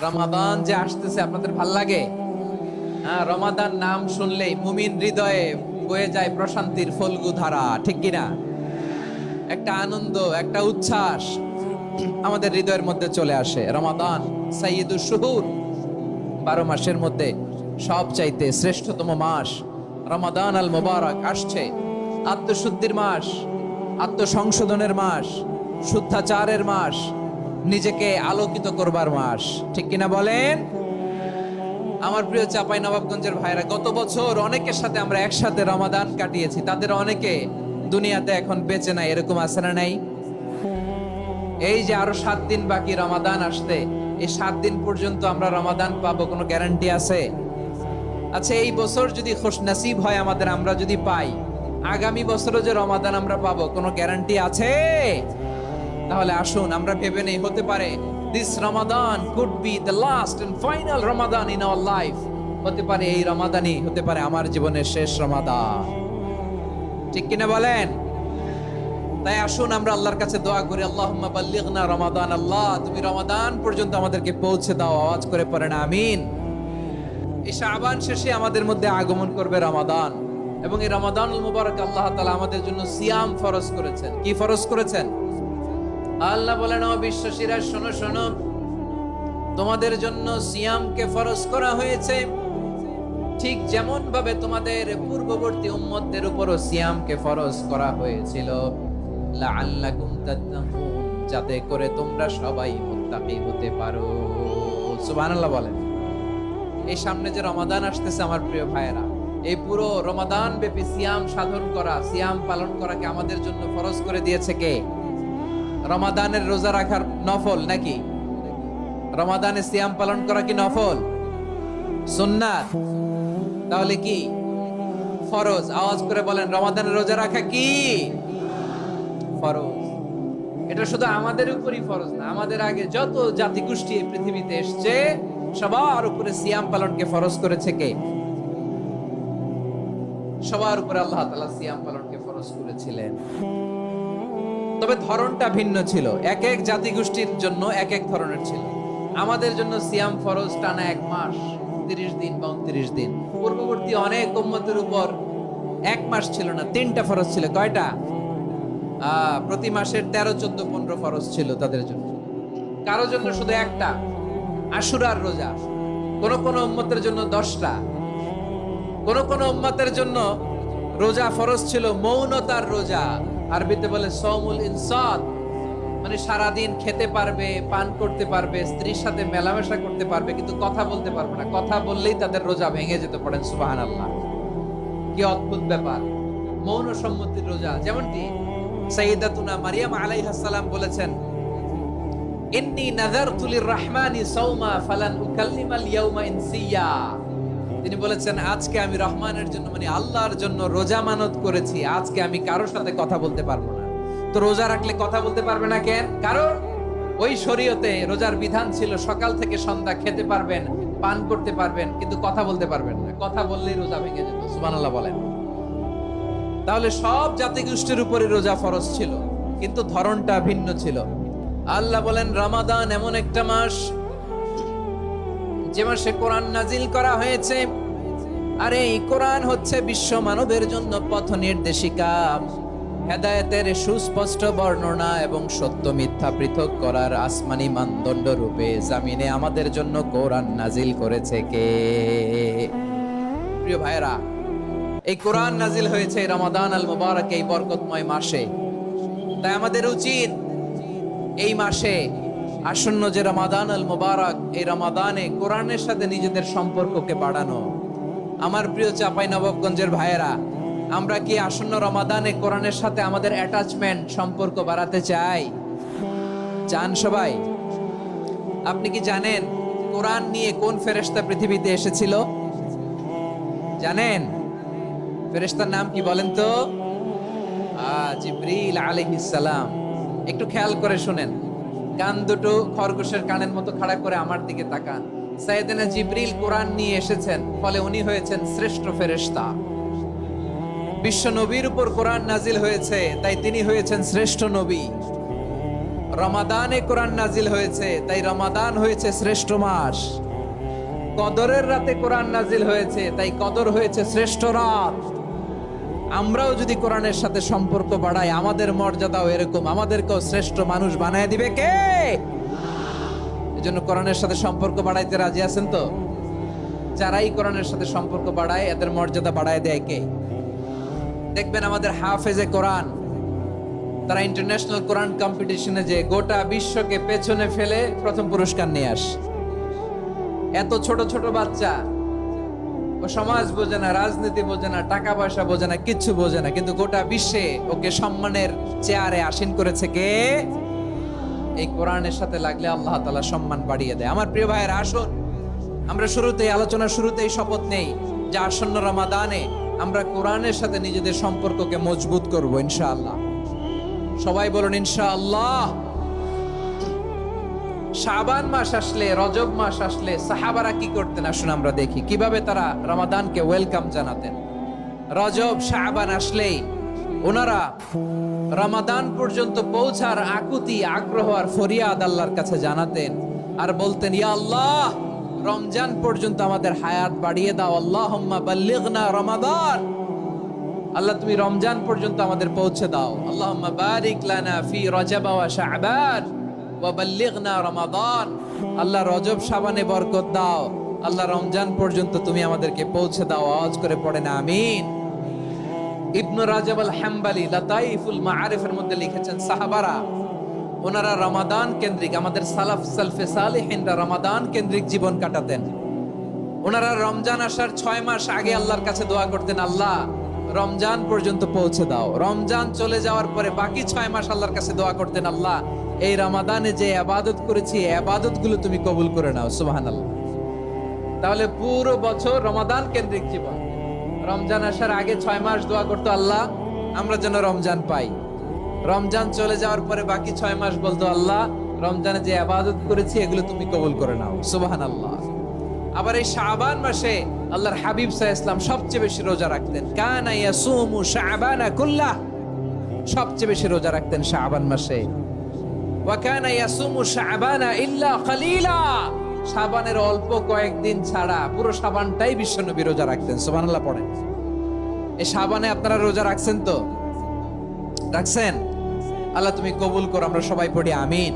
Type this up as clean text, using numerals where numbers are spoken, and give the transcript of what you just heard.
রমাদান যে আসতেছে আপনাদের ভাল লাগে? হ্যাঁ, রমাদান নাম শুনলেই মুমিন হৃদয়ে বয়ে যায় প্রশান্তির ফল্গু ধারা, ঠিক কিনা? একটা আনন্দ, একটা উচ্ছ্বাস আমাদের হৃদয়ের মধ্যে চলে আসে। রমাদান সাইয়্যিদুশ শুহুর, 12 মাসের মধ্যে সব চাইতে শ্রেষ্ঠতম মাস রমাদান আল মুবারক আসছে। আত্মশুদ্ধির মাস, আত্মসংশোধনের মাস, শুদ্ধাচারের মাস, নিজেকে আলোকিত করবার মাস, ঠিক কিনা বলেন? আমার প্রিয় চাপাই নবাবগঞ্জের ভাইরা, গত বছর অনেকের সাথে আমরা একসাথে রমাদান কাটিয়েছি। তাদের অনেকে দুনিয়াতে এখন বেঁচে নাই, এরকম আছে না নাই? এই যে আরো 7 দিন বাকি রমাদান আসতে, এই 7 দিন পর্যন্ত আমরা রমাদান পাবো, কোনো গ্যারান্টি আছে? আচ্ছা, এই বছর যদি খুশনসিব হয় আমাদের, আমরা যদি পাই, আগামী বছরও যে রমাদান আমরা পাবো, কোনো গ্যারান্টি আছে? তাহলে আসুন আমরা ভেবে নেই, হতে পারে this Ramadan could be the last and final Ramadan in our life. হতে পারে এই রমাদানই হতে পারে আমার জীবনের শেষ রমাদান, ঠিক কিনা বলেন? তাই আসুন আমরা আল্লাহর কাছে দোয়া করি, আল্লাহুম্মা বাল্লিগনা রমাদান। আল্লাহ, তুমি রমাদান পর্যন্ত আমাদেরকে পৌঁছে দাও। আওয়াজ করে পড়েন আমিন। এই শাবান শেষে আমাদের মধ্যে আগমন করবে রমাদান, এবং এই রমাদানুল মুবারক আল্লাহ তাআলা আমাদের জন্য সিয়াম ফরজ করেছেন। কি ফরজ করেছেন? আল্লাহ বলেন, ও বিশ্বাসীরা শোনো শোনো, তোমাদের জন্য সিয়ামকে ফরজ করা হয়েছে, ঠিক যেমন ভাবে তোমাদের পূর্ববর্তী উম্মতদের উপরও সিয়ামকে ফরজ করা হয়েছিল, লাআল্লাকুম তাত্তাকুন, যাতে করে তোমরা সবাই মুত্তাকি হতে পারো। সুবহানাল্লাহ বলেন। এই সামনে যে রমাদান আসতেছে আমার প্রিয় ভাইয়েরা, এই পুরো রমাদান ব্যাপী সিয়াম সাধন করা, সিয়াম পালন করাকে আমাদের জন্য ফরজ করে দিয়েছে কে? রমাদানের রোজা রাখার নফল নাকি? রমাদানে সিয়াম পালন করা কি নফল? সুন্নাত? তাহলে কি ফরজ? আওয়াজ করে বলেন, রমাদানের রোজা রাখা কি ফরজ? এটা শুধু আমাদের উপরই ফরজ না, আমাদের আগে যত জাতিগোষ্ঠী এই পৃথিবীতে এসছে সবার উপরে সিয়াম পালনকে ফরজ করেছে কে? সবার উপরে আল্লাহ তাআলা সিয়াম পালনকে ফরজ করেছিলেন। তবে ধরনটা ভিন্ন ছিল, এক এক জাতিগোষ্ঠীর জন্য এক এক ধরনের ছিল। আমাদের জন্য সিয়াম ফরজ টানা 1 মাস 30 দিন বা 29 দিন। পূর্ববর্তী অনেক উম্মতের উপর 1 মাস ছিল না, 3টা ফরজ ছিল। কয়টা? প্রতি মাসের 13, 14, 15 ফরজ ছিল তাদের জন্য। কারো জন্য শুধু একটা, আশুরার রোজা। কোন কোন উম্মতের জন্য 10টা। কোন কোন উম্মতের জন্য রোজা ফরজ ছিল মৌনতার রোজা, আরবিতে বলে সওমুল ইনসাত, মানে সারাদিন খেতে পারবে, পান করতে পারবে, স্ত্রীর সাথে মেলামেশা করতে পারবে, কিন্তু কথা বলতে পারবে না। কথা বললেই তাদের রোজা ভেঙে যেতে। পড়েন সুবহানাল্লাহ। কি অদ্ভুত ব্যাপার! মৌন সম্মতির রোজা। যেমনটি সাইয়্যিদাতুনা মারিয়াম আলাইহিস সালাম বলেছেন, ইন্নী নাযারতু লির-রাহমানি সাওমা ফালান উকাল্লিমাল ইয়াওমা ইনসিয়া। তিনি বলেছেন, আজকে আমি রহমানের জন্য, মানে আল্লাহর জন্য রোজা মানত করেছি, আজকে আমি কারোর সাথে কথা বলতে পারবো না। তো রোজা রাখলে কথা বলতে পারবে না কেন? কারণ ওই শরীয়তে রোজার বিধান ছিল সকাল থেকে সন্ধ্যা খেতে পারবেন, পান করতে পারবেন, কিন্তু কথা বলতে পারবেন না। কথা বললেই রোজা ভেঙে যেত। সুবহানাল্লাহ বলেন। তাহলে সব জাতিগোষ্ঠীর উপরে রোজা ফরজ ছিল, কিন্তু ধরনটা ভিন্ন ছিল। আল্লাহ বলেন, রমাদান এমন একটা মাস যে মাসে কোরআন নাজিল করা হয়েছে, আর এই কোরআন হচ্ছে বিশ্ব মানবের জন্য পথ নির্দেশিকা, হেদায়েতের সুস্পষ্ট বর্ণনা এবং সত্য মিথ্যা পৃথক করার আসমানি মানদণ্ড রূপে জামিনে আমাদের জন্য কোরআন নাজিল করেছে কে? প্রিয় ভাইরা, এই কোরআন নাজিল হয়েছে রমাদান আল মুবারক, এই বরকতময় মাসে। তাই আমাদের উচিত এই মাসে আসন্ন যে রমাদান আল মুবারক, এই রমাদানে কোরআনের সাথে নিজেদের সম্পর্ককে বাড়ানো। আমার প্রিয় চাপাই নবাবগঞ্জের ভাইয়েরা, আমরা কি আসন্ন রমাদানে কোরআনের সাথে আমাদের অ্যাটাচমেন্ট, সম্পর্ক বাড়াতে চাই? চান সবাই? আপনি কি জানেন কোরআন নিয়ে কোন ফেরেশতা পৃথিবীতে এসেছিল? জানেন? ফেরেশতার নাম কি বলেন তো? জিবরিল আলাইহিস সালাম। একটু খেয়াল করে শুনেন, কান দুটো খরগোশের কানের মতো খাড়া করে আমার দিকে তাকান। সাইয়েদনা জিবরিল কোরআন নিয়ে এসেছেন, ফলে উনি হয়েছেন শ্রেষ্ঠ ফেরেশতা। বিশ্ব নবীর উপর কোরআন নাজিল হয়েছে, তাই তিনি হয়েছেন শ্রেষ্ঠ নবী। রমাদানে কোরআন নাজিল হয়েছে, তাই রমাদান হয়েছে শ্রেষ্ঠ মাস। কদরের রাতে কোরআন নাজিল হয়েছে, তাই কদর হয়েছে শ্রেষ্ঠ রাত। আমরাও যদি কোরআনের সাথে সম্পর্ক বাড়াই, আমাদের মর্যাদাও এরকম, আমাদেরকেও শ্রেষ্ঠ মানুষ বানায় দিবে কে? এজন্য কোরআনের সাথে সম্পর্ক বাড়াইতে রাজি আছেন তো? যারাই কোরআনের সাথে সম্পর্ক বাড়ায়, এদের মর্যাদা বাড়ায় দেয় কে? দেখবেন আমাদের হাফেজে কোরআন, তারা ইন্টারন্যাশনাল কোরআন কম্পিটিশনে যে গোটা বিশ্বকে পেছনে ফেলে প্রথম পুরস্কার নিয়ে আসে। এত ছোট ছোট বাচ্চা, ও সমাজ বোঝে না, রাজনীতি বোঝে না, টাকা পয়সা বোঝে না, কিচ্ছু বোঝে না, কিন্তু গোটা বিশ্বে ওকে সম্মানের চেয়ারে আসীন করেছে কে? এই কোরআনের সাথে লাগলে আল্লাহ তাআলা সম্মান বাড়িয়ে দেয়। আমার প্রিয় ভাইয়েরা, আসুন আমরা শুরুতেই, আলোচনার শুরুতেই শপথ নেই যে আসন্ন রমাদানে আমরা কোরআনের সাথে নিজেদের সম্পর্ককে মজবুত করব ইনশাআল্লাহ। সবাই বলুন ইনশাআল্লাহ। শাবান মাস আসলে, রজব মাস আসলে সাহাবারা কি করতেন আসুন আমরা দেখি কিভাবে তারা রমাদানকে ওয়েলকাম জানাতেন। রজব শাবান আসলেই ওনারা রমাদান পর্যন্ত পৌঁছার আকুতি, আগ্রহ আর ফরিয়াদ আল্লাহর কাছে জানাতেন আর বলতেন, ইয়া আল্লাহ, রমজান পর্যন্ত আমাদের হায়াত বাড়িয়ে দাও। আল্লাহুম্মা বাল্লিগনা রমাদান, আল্লাহ তুমি রমজান পর্যন্ত আমাদের পৌঁছে দাও। আল্লাহুম্মা বারিক লানা ফি রজব ওয়া শাবান ওয়া বাল্লিগনা রমাদান, আল্লাহ রজব শাবানে বরকত দাও, আল্লাহ রমজান পর্যন্ত তুমি আমাদেরকে পৌঁছে দাও। আওয়াজ করে পড়েন আমিন। ইবনে রাজব আল হাম্বলি লাতাইফুল মাআরিফের মধ্যে লিখেছেন, সাহাবারা ওনারা রমাদান কেন্দ্রিক, আমাদের সালাফ সালফে সালেহিনরা রমাদান কেন্দ্রিক জীবন কাটাতেন। ওনারা রমজান আসার 6 মাস আগে আল্লাহর কাছে দোয়া করতেন, আল্লাহ রমজান পর্যন্ত পৌঁছে দাও। রমজান চলে যাওয়ার পরে বাকি 6 মাস আল্লাহর কাছে দোয়া করতেন, আল্লাহ এই রমাদানে যে ইবাদত করেছি, এই ইবাদতগুলো তুমি কবুল করে নাও। সুবহানাল্লাহ। তাহলে পুরো বছর রমাদান কেন্দ্রিক জীবন। রমজান আসার আগে 6 মাস দোয়া করতো, আল্লাহ আমরা যেন রমজান পাই। রমজান চলে যাওয়ার পরে বাকি 6 মাস বলতো, আল্লাহ রমজানে যে ইবাদত করেছি এগুলো তুমি কবুল করে নাও। সুবহানাল্লাহ। আবার এই শাবান মাসে আল্লাহর হাবিব সাল্লাল্লাহু আলাইহি ওয়াসাল্লাম সবচেয়ে বেশি রোজা রাখতেন। কানা ইয়াসুমু শাবানা কুল্লাহ, সবচেয়ে বেশি রোজা রাখতেন শাবান মাসে। ওয়া কানা ইয়াসুমু শাবানা ইল্লা কালিলা, শাবানের অল্প কয়েকদিন ছাড়া পুরো শাবানটাই বিশ্বনবী রোজা রাখতেন। সুবহানাল্লাহ পড়েন। এই শাবানে আপনারা রোজা রাখছেন তো? রাখছেন? আল্লাহ তুমি কবুল করো, আমরা সবাই পড়ি আমিন।